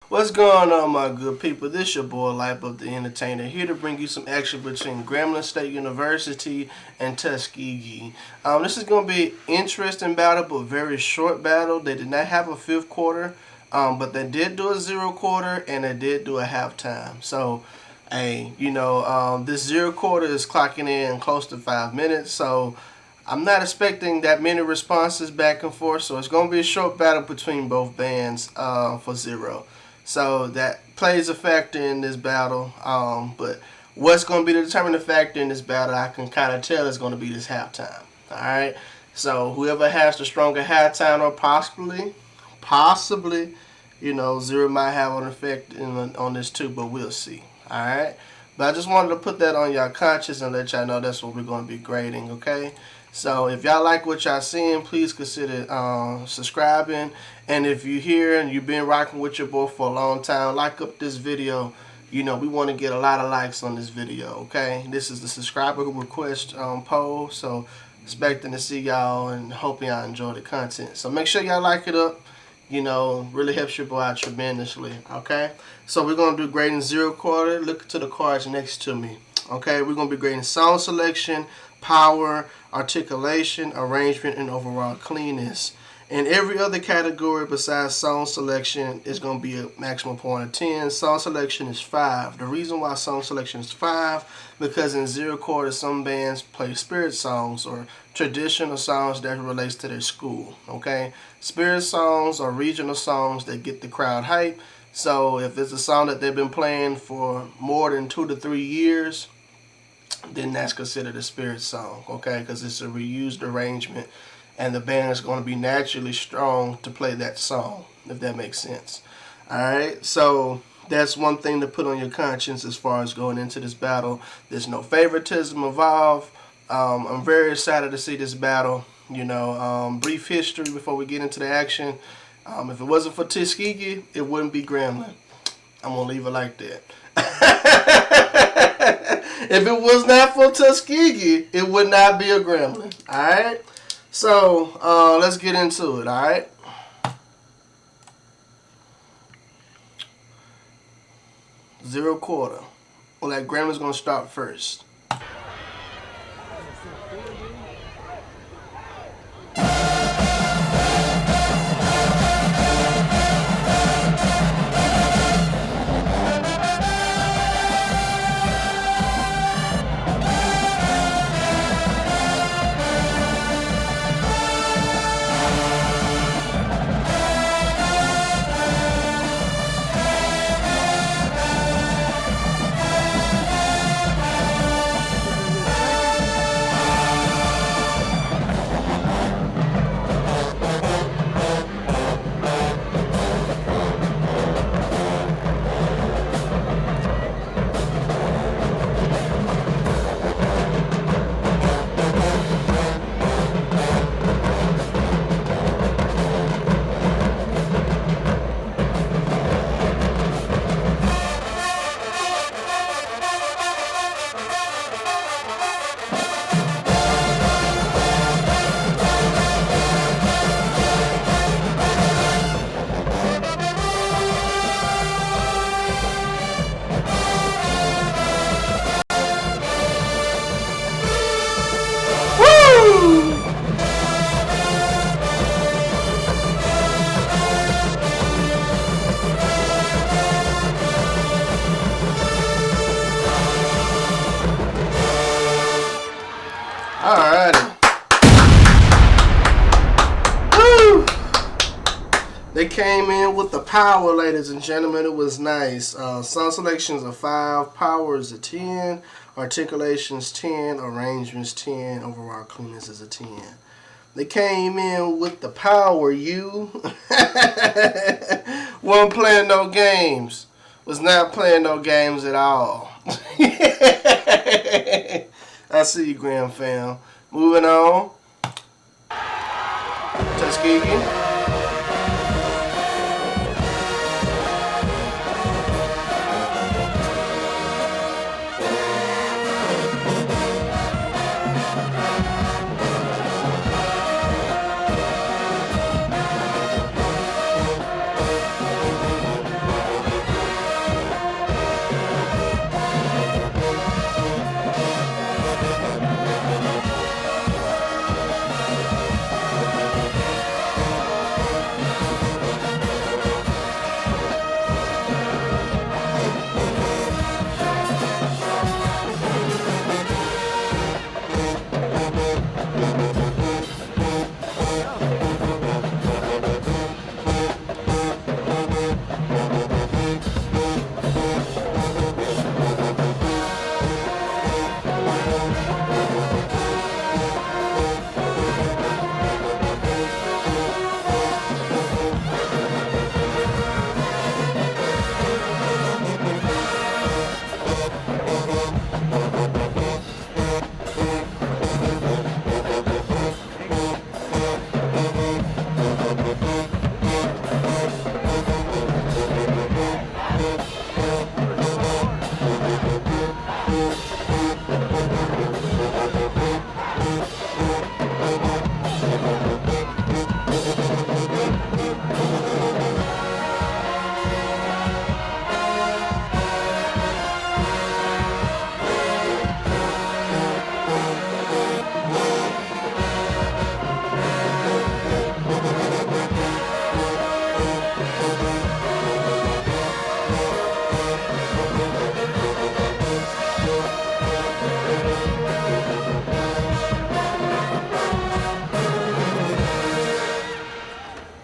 What's going on, my good people? This your boy Life of the Entertainer, here to bring you some action between Grambling State University and Tuskegee. This is going to be an interesting battle, but very short battle. They did not have a fifth quarter, but they did do a zero quarter and they did do a halftime. So, hey, this zero quarter is clocking in close to 5 minutes. So, I'm not expecting that many responses back and forth. So, it's going to be a short battle between both bands for zero. So that plays a factor in this battle. But what's going to be the determining factor in this battle, I can kind of tell is going to be this halftime. All right. So whoever has the stronger halftime, or possibly, zero might have an effect on this too. But we'll see. All right. But I just wanted to put that on y'all conscious and let y'all know that's what we're going to be grading. Okay. So if y'all like what y'all seeing, please consider subscribing. And if you're here and you've been rocking with your boy for a long time, like up this video. We want to get a lot of likes on this video, okay? This is the subscriber request poll, so expecting to see y'all and hoping y'all enjoy the content. So make sure y'all like it up. Really helps your boy out tremendously, okay? So we're going to do grading zero quarter. Look to the cards next to me, okay? We're going to be grading song selection, power, articulation, arrangement, and overall cleanness. In every other category besides song selection is going to be a maximum point of 10. Song selection is 5. The reason why song selection is 5, because in zero quarter some bands play spirit songs or traditional songs that relates to their school. Okay, spirit songs are regional songs that get the crowd hype. So if it's a song that they've been playing for more than 2 to 3 years, then that's considered a spirit song, okay? Because it's a reused arrangement, and the band is going to be naturally strong to play that song, if that makes sense. All right, so that's one thing to put on your conscience as far as going into this battle. There's no favoritism involved. I'm very excited to see this battle. Brief history before we get into the action. If it wasn't for Tuskegee, it wouldn't be Grambling. I'm going to leave it like that. If it was not for Tuskegee, it would not be a Grambling. Alright? So, let's get into it, alright? Zero quarter. Well, that Grambling's going to start first. Alrighty. Woo! They came in with the power, ladies and gentlemen. It was nice. Song selections are 5, power is a 10, articulations 10, arrangements 10, overall cleanness is a 10. They came in with the power, you. Wasn't playing no games. Was not playing no games at all. I see you, Graham fam. Moving on. Tuskegee.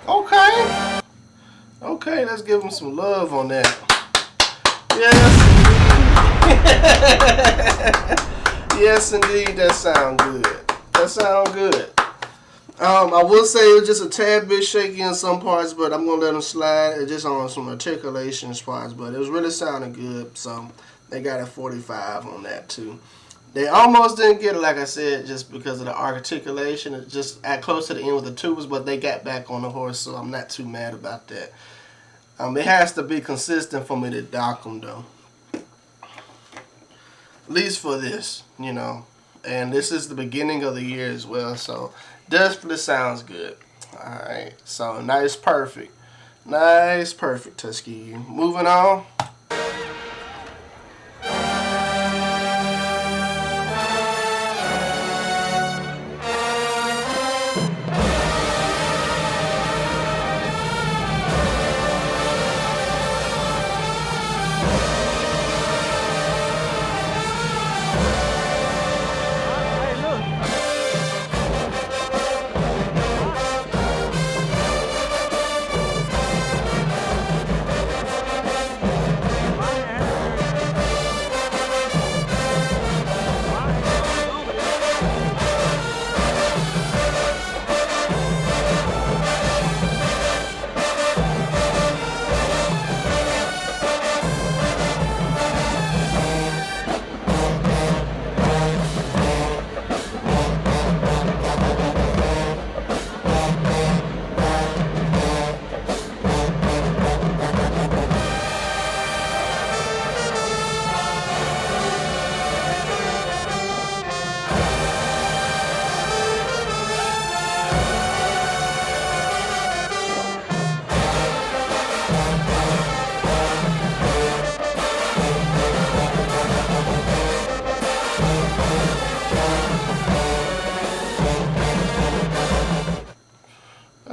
Okay. Okay, let's give him some love on that. Yes. Yes, indeed, that sound good. That sound good. I will say it was just a tad bit shaky in some parts, but I'm gonna let them slide. It's just on some articulation spots, but it was really sounding good. So they got a 45 on that too. They almost didn't get it, like I said, just because of the articulation. It just at close to the end with the tubas, but they got back on the horse, so I'm not too mad about that. It has to be consistent for me to dock them, though. At least for this, you know. And this is the beginning of the year as well, so definitely sounds good. Alright, so nice, perfect. Nice, perfect, Tuskegee. Moving on.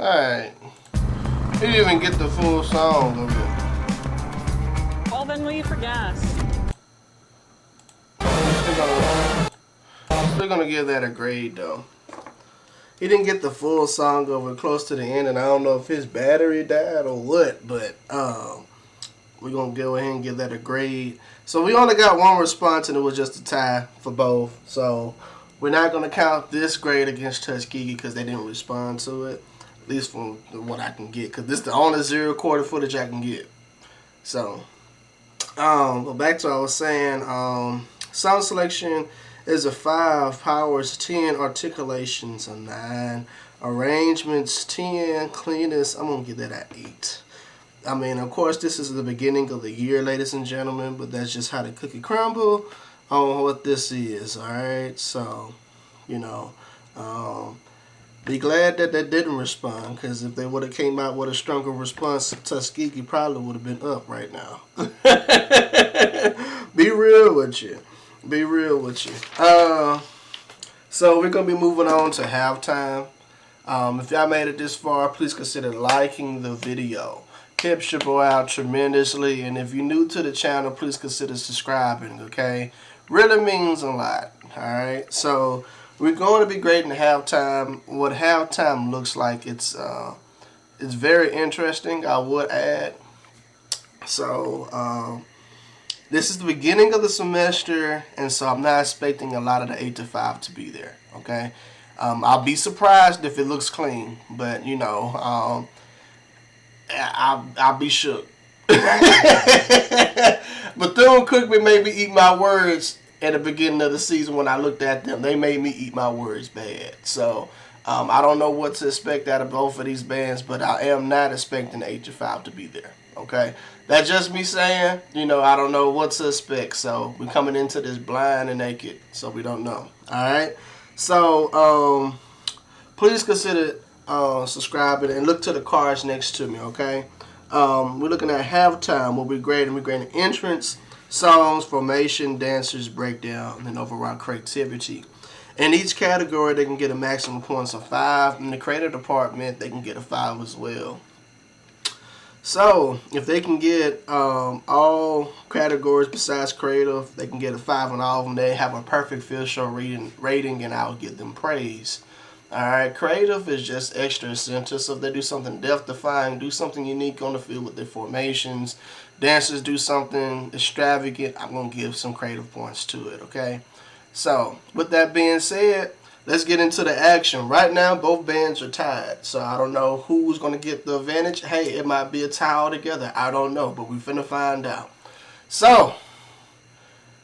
Alright. He didn't even get the full song of it. Well, then leave for gas. I'm still gonna give that a grade, though. He didn't get the full song over close to the end, and I don't know if his battery died or what, but we're gonna go ahead and give that a grade. So we only got one response, and it was just a tie for both. So we're not gonna count this grade against Tuskegee because they didn't respond to it, at least from what I can get, because this is the only zero quarter footage I can get. So, but back to what I was saying, sound selection is a 5, powers 10, articulations a 9, arrangements 10, cleanness, I'm gonna give that an 8. I mean, of course, this is the beginning of the year, ladies and gentlemen, but that's just how the cookie crumble on what this is, alright? So, you know, be glad that they didn't respond, because if they would have came out with a stronger response, Tuskegee probably would have been up right now. Be real with you. Be real with you. So we're going to be moving on to halftime. If y'all made it this far, please consider liking the video. Helps your boy out tremendously. And if you're new to the channel, please consider subscribing, okay? Really means a lot, alright? So we're going to be grading halftime. What halftime looks like, it's very interesting, I would add. So, This is the beginning of the semester, and so I'm not expecting a lot of the 8 to 5 to be there. Okay, I'll be surprised if it looks clean, but I'll be shook. Bethune-Cookman made me eat my words at the beginning of the season when I looked at them. They made me eat my words bad. So I don't know what to expect out of both of these bands, but I am not expecting 8 to 5 to be there. Okay, that's just me saying. I don't know what to expect. So we're coming into this blind and naked, so we don't know. All right. So please consider subscribing and look to the cards next to me. Okay. We're looking at halftime. We're grading entrance, songs, formation, dancers, breakdown, and overall creativity. In each category, they can get a maximum points of 5. In the creative department, they can get a 5 as well. So, if they can get all categories besides creative, they can get a 5 on all of them. They have a perfect field show rating, and I'll give them praise. Alright, creative is just extra essential. So if they do something death-defying, do something unique on the field with their formations, dancers do something extravagant, I'm going to give some creative points to it, okay? So, with that being said, let's get into the action. Right now, both bands are tied. So I don't know who's going to get the advantage. Hey, it might be a tie altogether. I don't know, but we finna find out. So,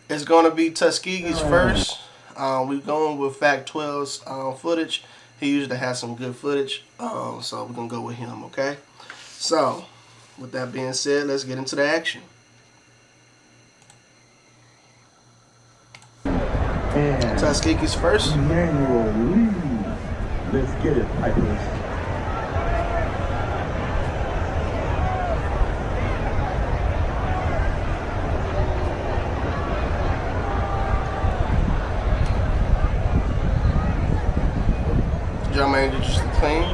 it's going to be Tuskegee's first. We're going with Fact 12's footage. He usually has some good footage, so we're going to go with him, okay? So, with that being said, let's get into the action. And Tuskegee's first. Manual lead. Let's get it, Pipers. Jermaine, did you just clean?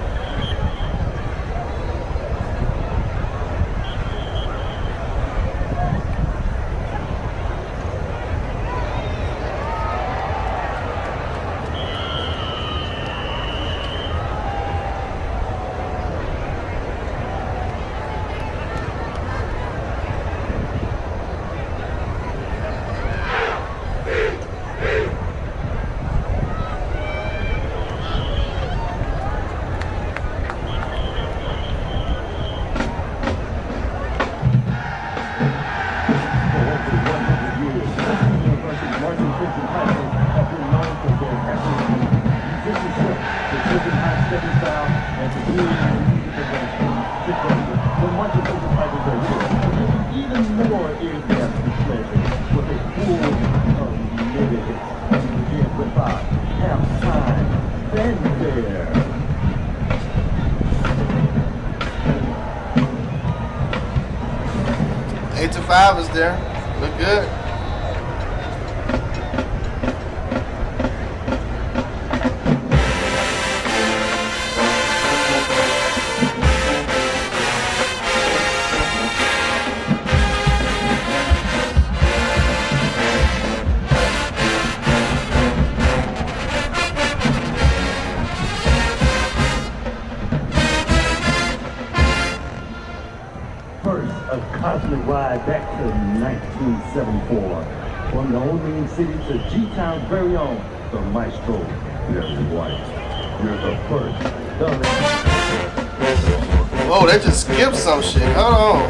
Eight to 5 is there. Look good. A cosmic ride back to 1974. From the old city to G-Town's very own, the maestro, Barry White. You're the first. Whoa, they just skipped some shit. Hold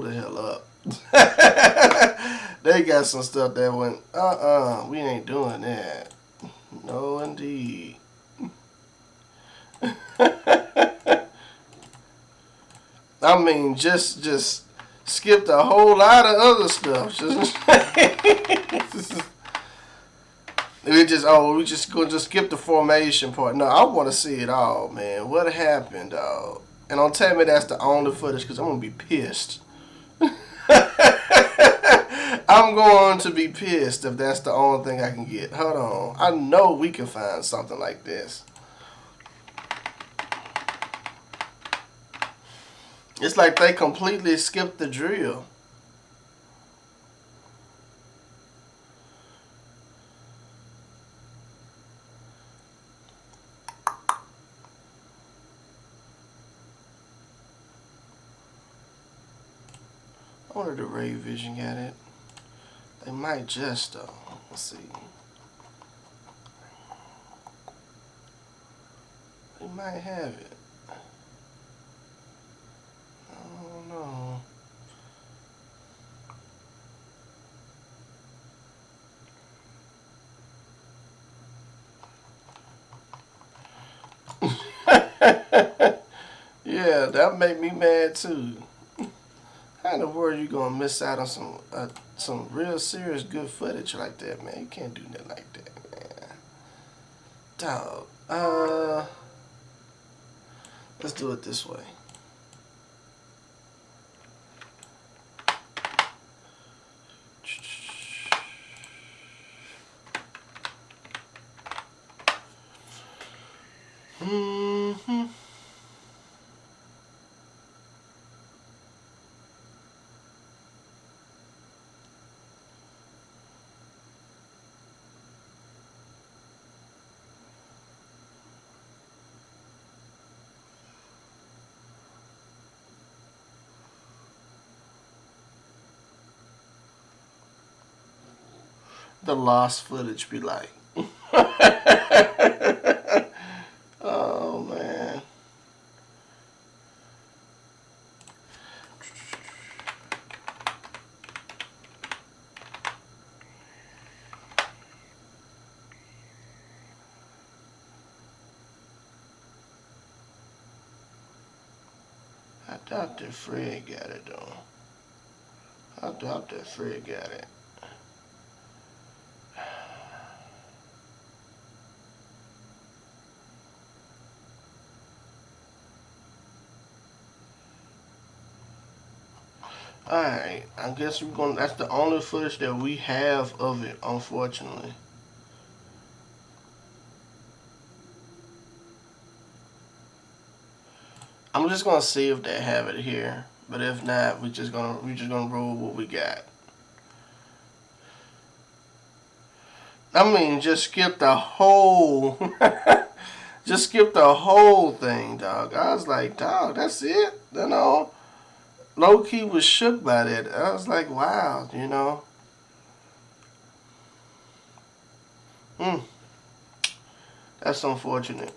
the hell up. They got some stuff that went, we ain't doing that. No, indeed. I mean, just skipped a whole lot of other stuff. We just gonna skip the formation part. No, I want to see it all, man. What happened, dog? And don't tell me that's the only footage, because I'm gonna be pissed. I'm going to be pissed if that's the only thing I can get. Hold on, I know we can find something like this. It's like they completely skipped the drill. I wonder if the Ray Vision got it. They might just though. Let's see. They might have it. I don't know. Yeah, that make me mad too. How in the world you gonna miss out on some real serious good footage like that, man? You can't do nothing like that, man. Dog. Let's do it this way. Mm-hmm. The lost footage be like. Oh man. I doubt that Fred got it though. I doubt that Fred got it. Alright, I guess we're gonna, that's the only footage that we have of it, unfortunately. I'm just gonna see if they have it here, but if not, we're just gonna roll what we got. I mean, just skip the whole, just skip the whole thing, dog. I was like, dog, that's it, you know. Low key was shook by that. I was like, wow, you know. That's unfortunate.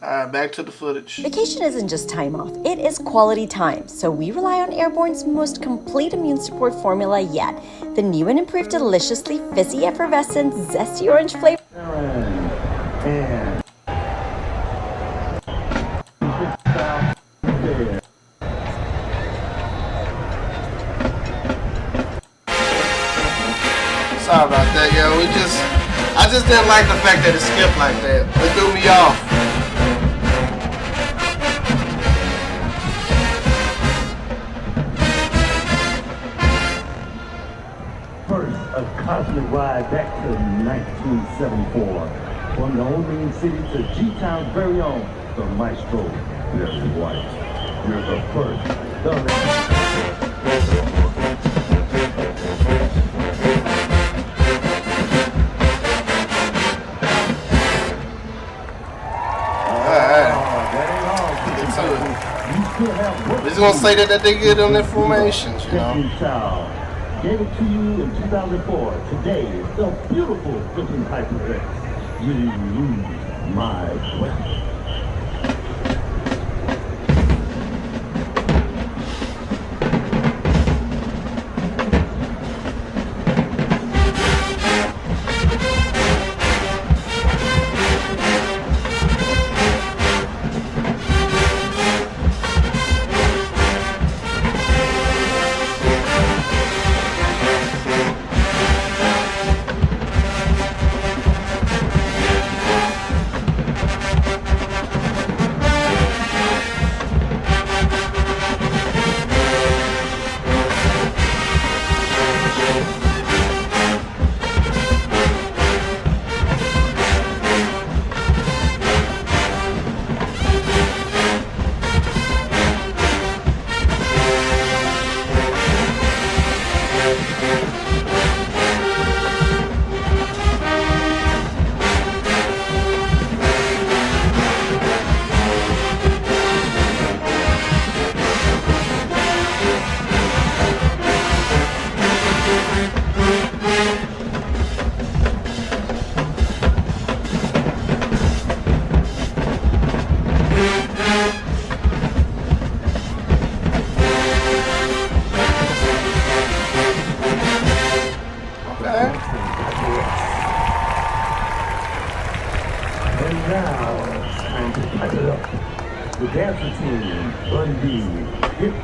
Alright, back to the footage. Vacation isn't just time off, it is quality time. So we rely on Airborne's most complete immune support formula yet. The new and improved deliciously fizzy, effervescent, zesty orange flavor. Sorry about that, yo. I just didn't like the fact that it skipped like that. It threw me off. First, a cosmic ride back to 1974. From the old city to G-Town's very own, the Maestro, Larry White. You're the first. We're just gonna say that they get on their formations, you know. Gave it to you in 2004. Today, the beautiful looking Hyper X. You lose my question.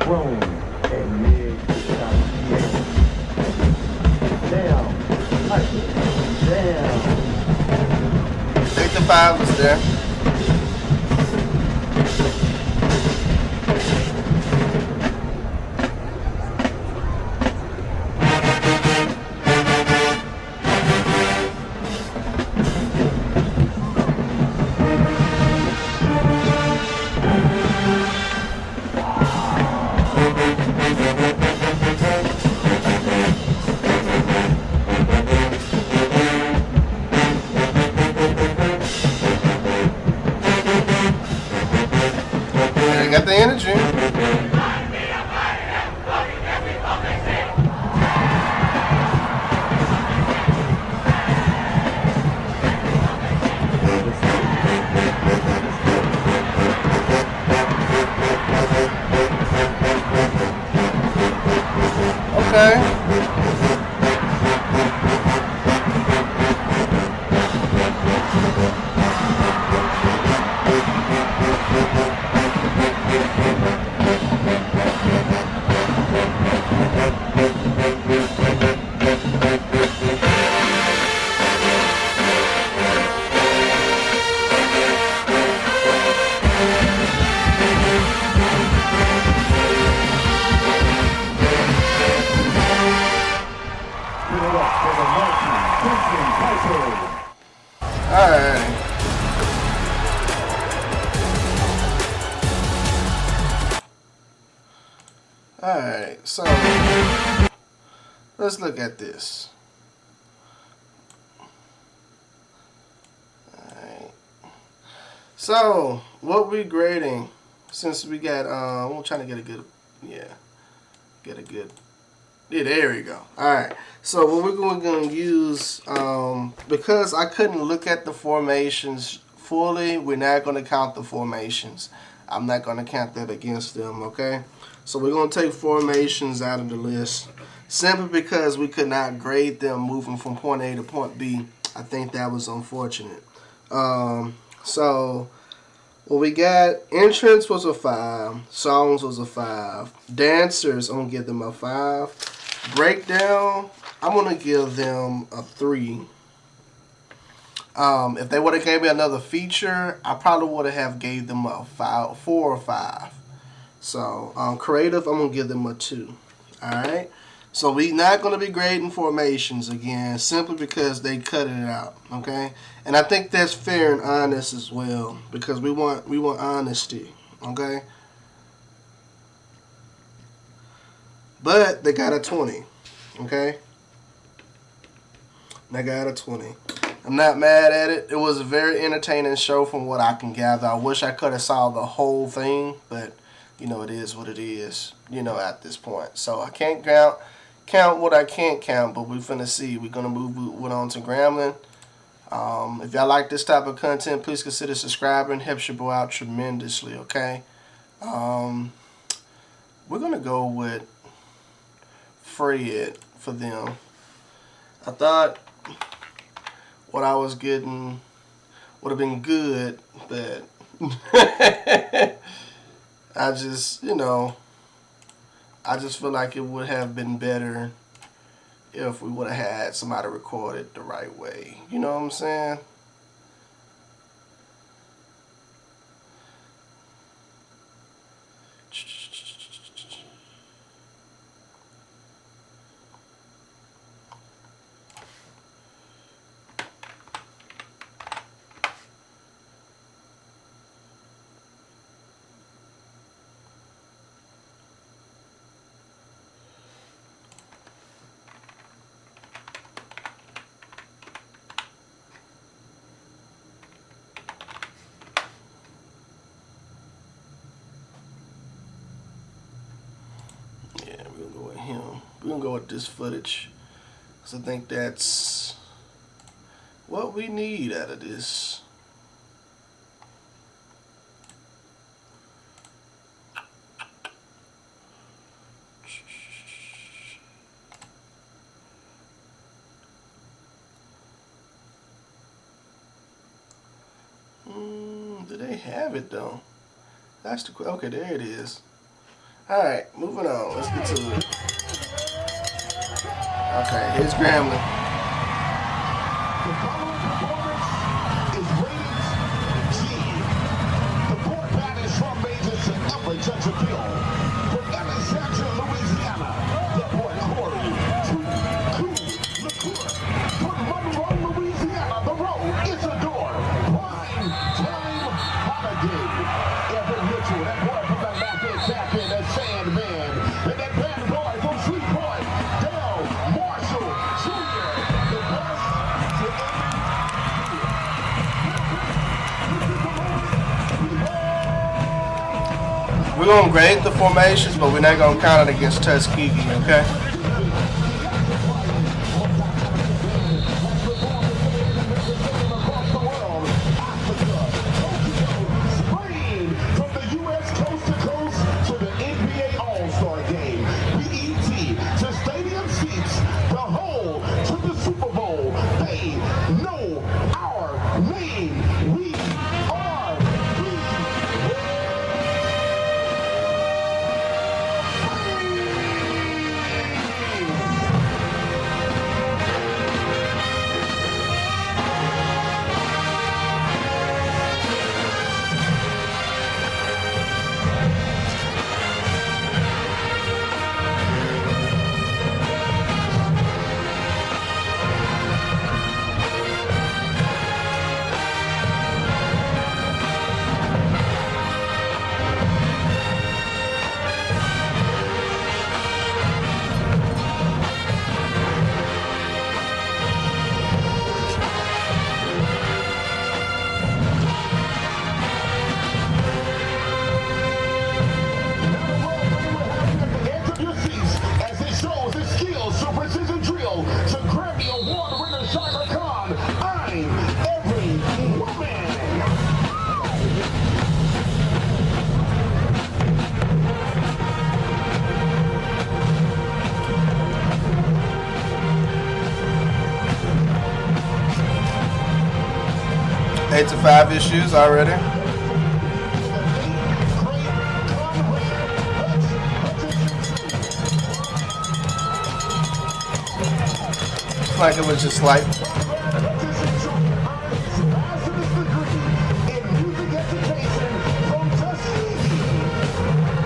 grown and mid-58. Down, Piper, down. 55 was there. They got the energy. Okay. Give it up for the mighty Benson Piper. Alright. Alright, so let's look at this. Alright. So, what we grading, since we got, we're trying to get a good, yeah, there we go. Alright, so what we're going to use, because I couldn't look at the formations fully, we're not going to count the formations. I'm not going to count that against them, okay? So we're going to take formations out of the list simply because we could not grade them moving from point A to point B. I think that was unfortunate. So what we got, entrance was a 5, songs was a 5, dancers, I'm going to give them a 5, breakdown, I'm going to give them a 3. If they would have gave me another feature, I probably would have gave them a 4 or 5. So, creative, I'm going to give them a 2. Alright? So, we're not going to be grading formations again, simply because they cut it out. Okay? And I think that's fair and honest as well, because we want honesty. Okay? But they got a 20. Okay? They got a 20. I'm not mad at it. It was a very entertaining show from what I can gather. I wish I could have saw the whole thing, but you know, it is what it is, you know, at this point. So I can't count what I can't count, but we're finna see. We're going to move on to Grambling. If y'all like this type of content, please consider subscribing. Helps your boy out tremendously, okay? We're going to go with Fred for them. I thought what I was getting would have been good, but I just, you know, I just feel like it would have been better if we would have had somebody record it the right way. You know what I'm saying? We're gonna go with him. We're gonna go with this footage, because I think that's what we need out of this. Do they have it though? That's the okay. There it is. Alright, moving on. Let's get to it. Okay, here's Grambling. The following performance is rated G. The poor bat is from majors to every touch of field. From Alexandria, Louisiana, the boy Corey to Cool Liqueur. From Monroe, Louisiana, the road is a door. Prime time holiday. Evan Mitchell, that boy from the Lafayette Captain, that Sandman, and that bad boy from Shreveport, Dale Marshall Jr. The best to ever. We're going to grade the formations, but we're not going to count it against Tuskegee, okay? Across the world, Africa, Tokyo, Spain, from the U.S. coast to coast to the NBA All-Star Game, BET to stadium seats, the whole to the Super Bowl. They know our name. We are as it shows its skills to precision drill to Grammy Award winner Shaka Khan. I'm every woman. 8 to 5 issues already. Like it was just like In music education from Tuskegee.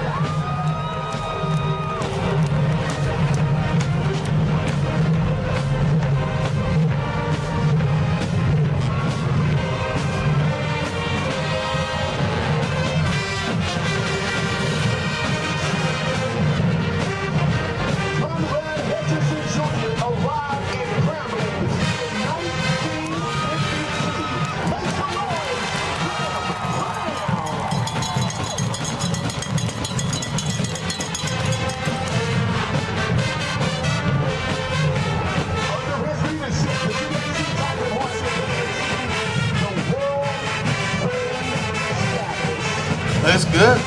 That's good.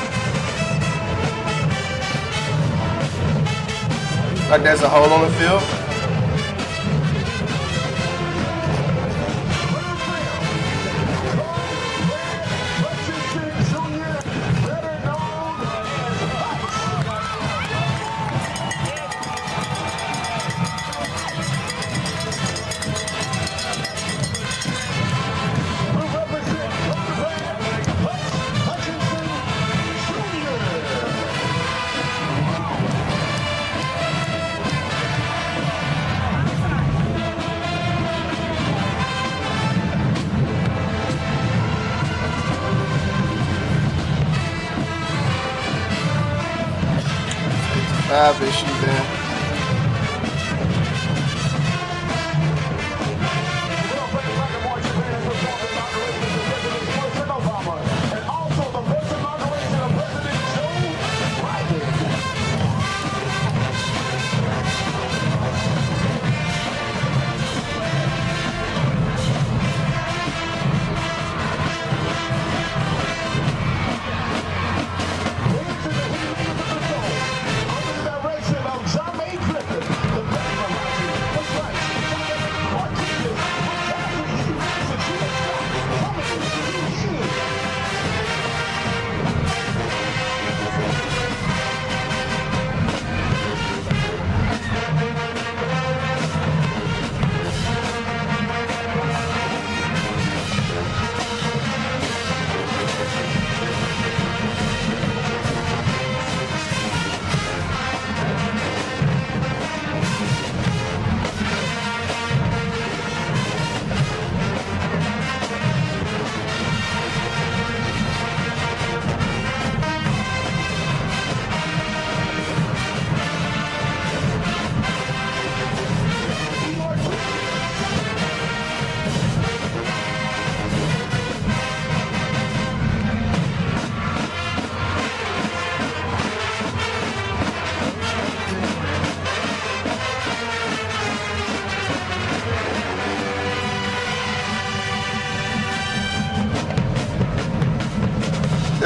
Like there's a hole on the field. Five issues there. Under the direction of Jamaica.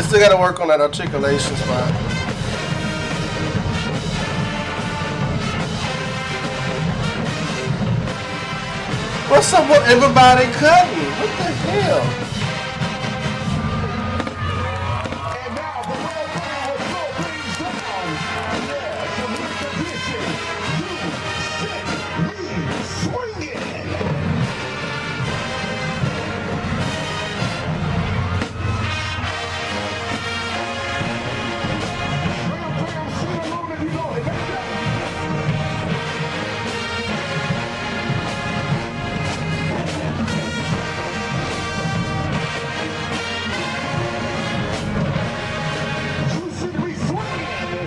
still got to work on that articulation spot. What's up with everybody cutting? What the hell? And now the real man will slow things down. Yeah, from his position, you sent me swinging. Ram, see the moon if you know it. Let's go. You sent me swinging.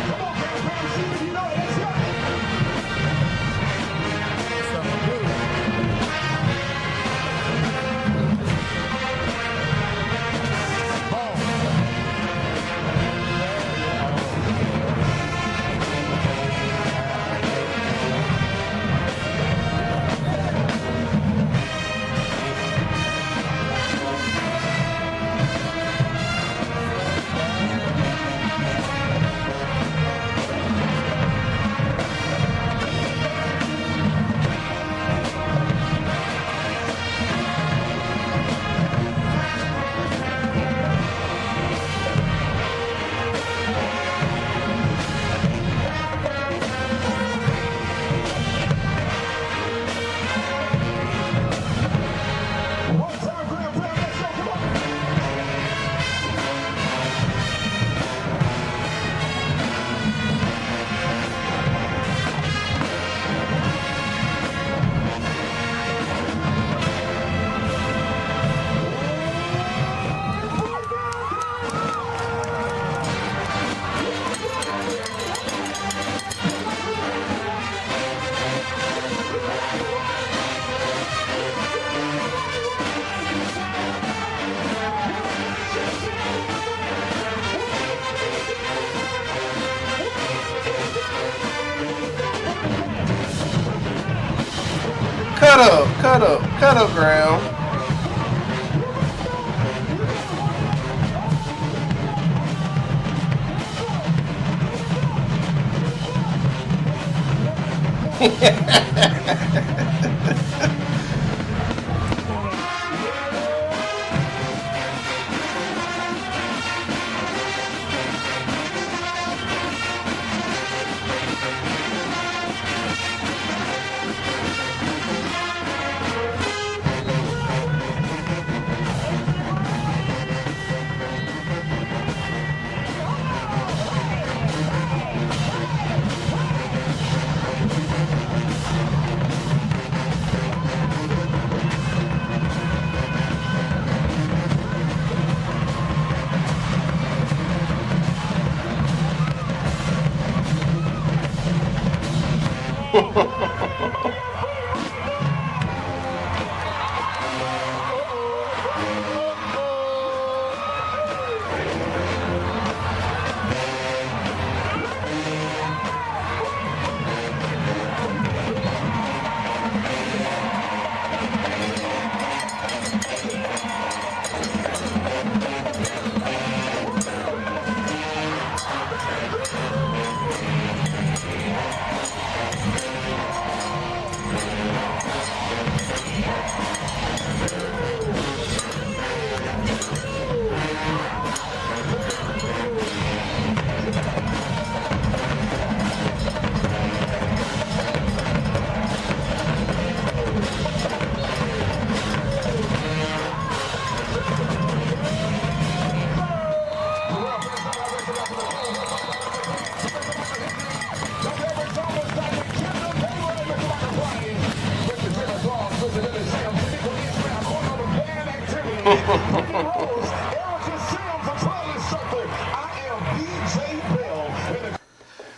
Come on, Ram, see if you know it. Let's go. One time, Ram, let's go. Come on. Cut up, Graham.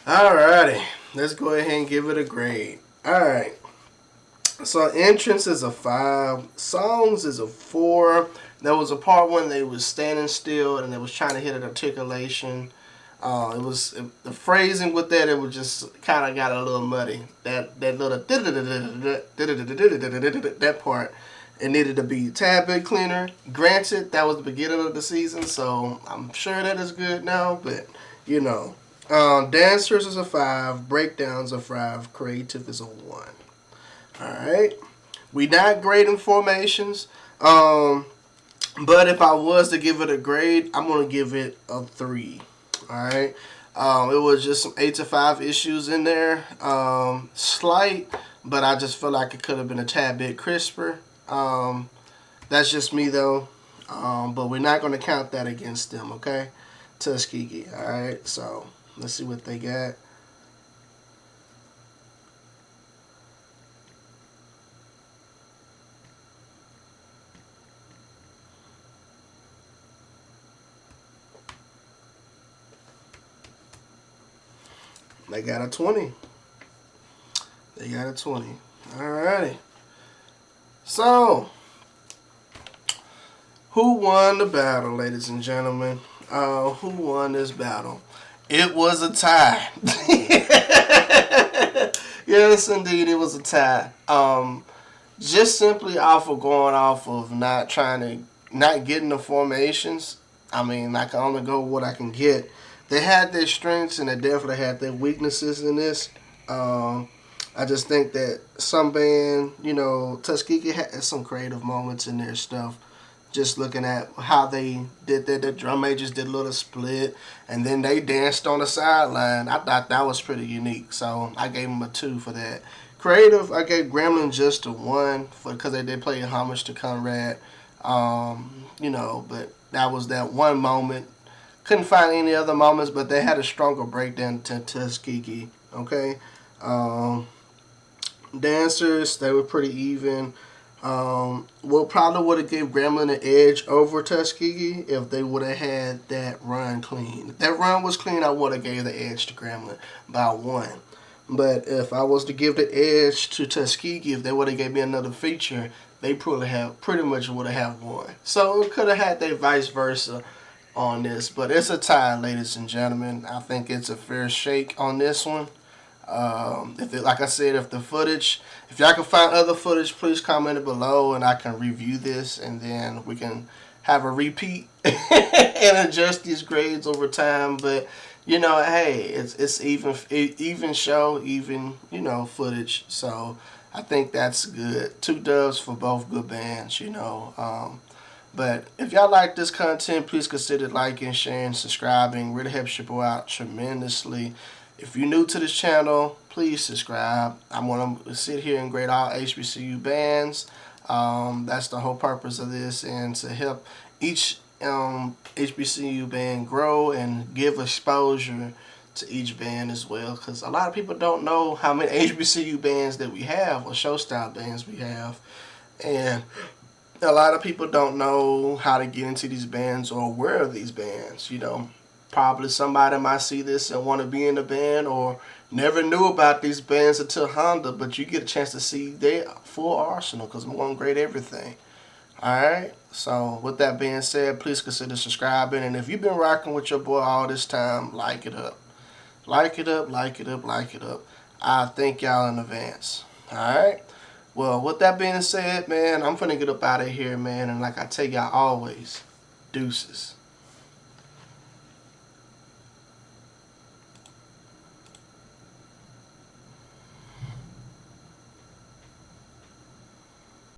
Alrighty, let's go ahead and give it a grade. Alright, So entrance is a 5. Songs is a 4. There was a part when they was standing still and they was trying to hit an articulation. The phrasing with that, it was just kind of got a little muddy. That little that part, it needed to be a tad bit cleaner. Granted, that was the beginning of the season, so I'm sure that is good now. But you know, dancers is a 5, breakdowns a 5, creative is a 1. All right, we not grading formations. But if I was to give it a grade, I'm gonna give it a 3. All right. It was just some 8 to 5 issues in there. Slight, but I just feel like it could have been a tad bit crisper. That's just me though. But we're not gonna count that against them, okay? Tuskegee. All right. So let's see what they got. They got a 20. They got a 20. Alrighty. So, who won the battle, ladies and gentlemen? Who won this battle? It was a tie. Yes, indeed, it was a tie. Just simply off of going off of not getting the formations. I mean, I can only go what I can get. They had their strengths and they definitely had their weaknesses in this. I just think that some band, Tuskegee had some creative moments in their stuff. Just looking at how they did that, the drum majors did a little split, and then they danced on the sideline. I thought that was pretty unique, so I gave them a 2 for that. Creative, I gave Grambling just a 1 because they did play homage to Conrad. But that was that one moment. Couldn't find any other moments, but they had a stronger breakdown to Tuskegee. Okay, dancers, they were pretty even. Probably would have gave Grambling an edge over Tuskegee if they would have had that run clean. If that run was clean, I would have gave the edge to Grambling by 1. But if I was to give the edge to Tuskegee, if they would have gave me another feature, they pretty much would have won. So it could have had their vice versa on this, but it's a tie, ladies and gentlemen. I think it's a fair shake on this one. Like I said, if y'all can find other footage, please comment it below and I can review this and then we can have a repeat and adjust these grades over time. But hey, it's even show, even footage. So I think that's good. 2 dubs for both good bands. But if y'all like this content, please consider liking, sharing, subscribing. Really helps your boy out tremendously. If you're new to this channel, please subscribe. I'm going to sit here and grade all HBCU bands. That's the whole purpose of this, and to help each HBCU band grow and give exposure to each band as well. Because a lot of people don't know how many HBCU bands that we have, or show style bands we have. And a lot of people don't know how to get into these bands or aware of these bands. Probably somebody might see this and want to be in the band, or never knew about these bands until Honda, but you get a chance to see their full arsenal because I'm going to grade everything. Alright, so with that being said, please consider subscribing, and if you've been rocking with your boy all this time, like it up. Like it up, like it up, like it up. I thank y'all in advance. Alright? Well, with that being said, man, I'm finna get up out of here, man. And like I tell y'all always, deuces.